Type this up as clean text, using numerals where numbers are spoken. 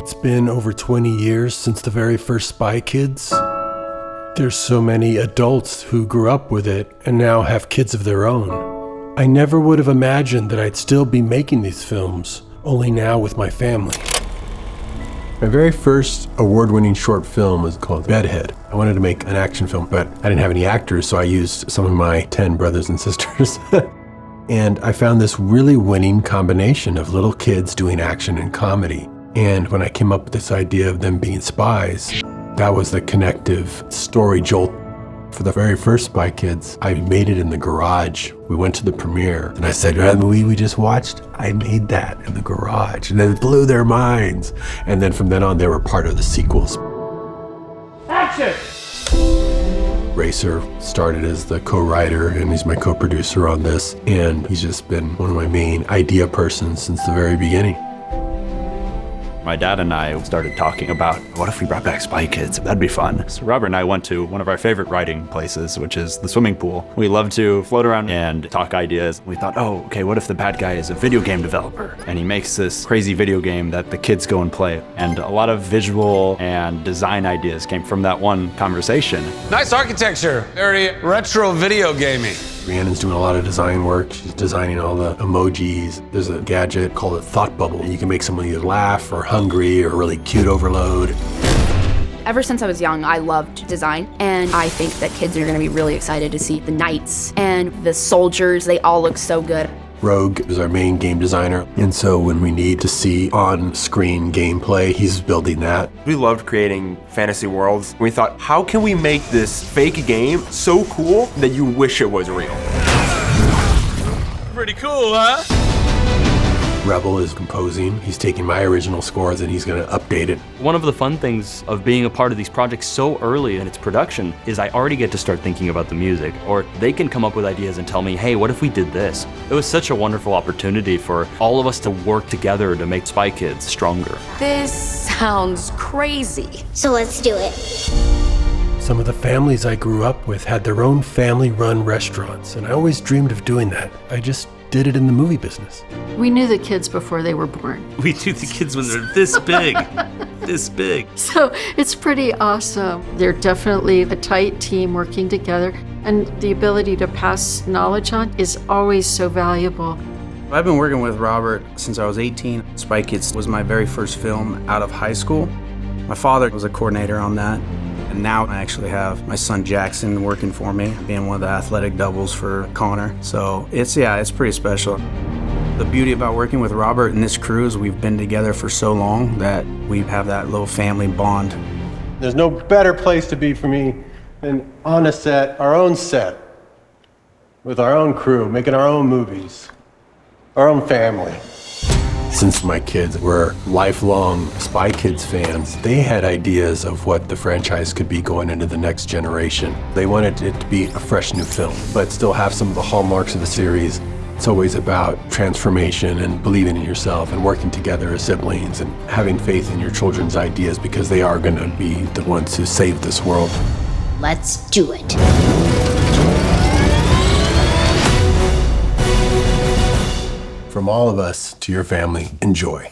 It's been over 20 years since the very first Spy Kids. There's so many adults who grew up with it and now have kids of their own. I never would have imagined that I'd still be making these films, only now with my family. My very first award-winning short film was called Bedhead. I wanted to make an action film, but I didn't have any actors, so I used some of my 10 brothers and sisters. And I found this really winning combination of little kids doing action and comedy. And when I came up with this idea of them being spies, that was the connective story jolt. For the very first Spy Kids, I made it in the garage. We went to the premiere, and I said, the movie we just watched, I made that in the garage. And it blew their minds. And then from then on, they were part of the sequels. Action! Racer started as the co-writer, and he's my co-producer on this. And he's just been one of my main idea persons since the very beginning. My dad and I started talking about, what if we brought back Spy Kids? That'd be fun. So Robert and I went to one of our favorite writing places, which is the swimming pool. We love to float around and talk ideas. We thought, oh, okay, what if the bad guy is a video game developer? And he makes this crazy video game that the kids go and play. And a lot of visual and design ideas came from that one conversation. Nice architecture, very retro video gaming. Rhiannon's doing a lot of design work. She's designing all the emojis. There's a gadget called a thought bubble. You can make someone either laugh or hungry or really cute overload. Ever since I was young, I loved design, and I think that kids are going to be really excited to see the knights and the soldiers. They all look so good. Rogue is our main game designer, and so when we need to see on-screen gameplay, he's building that. We loved creating fantasy worlds. We thought, how can we make this fake game so cool that you wish it was real? Pretty cool, huh? Rebel is composing. He's taking my original scores and he's gonna update it. One of the fun things of being a part of these projects so early in its production is I already get to start thinking about the music, or they can come up with ideas and tell me, hey, what if we did this? It was such a wonderful opportunity for all of us to work together to make Spy Kids stronger. This sounds crazy. So let's do it. Some of the families I grew up with had their own family-run restaurants, and I always dreamed of doing that. I just did it in the movie business. We knew the kids before they were born. We knew the kids when they're this big, this big. So it's pretty awesome. They're definitely a tight team working together, and the ability to pass knowledge on is always so valuable. I've been working with Robert since I was 18. Spy Kids was my very first film out of high school. My father was a coordinator on that. And now I actually have my son Jackson working for me, being one of the athletic doubles for Connor. So it's pretty special. The beauty about working with Robert and this crew is we've been together for so long that we have that little family bond. There's no better place to be for me than on a set, our own set, with our own crew, making our own movies, our own family. Since my kids were lifelong Spy Kids fans, they had ideas of what the franchise could be going into the next generation. They wanted it to be a fresh new film, but still have some of the hallmarks of the series. It's always about transformation and believing in yourself and working together as siblings and having faith in your children's ideas because they are going to be the ones who save this world. Let's do it. From all of us to your family, enjoy.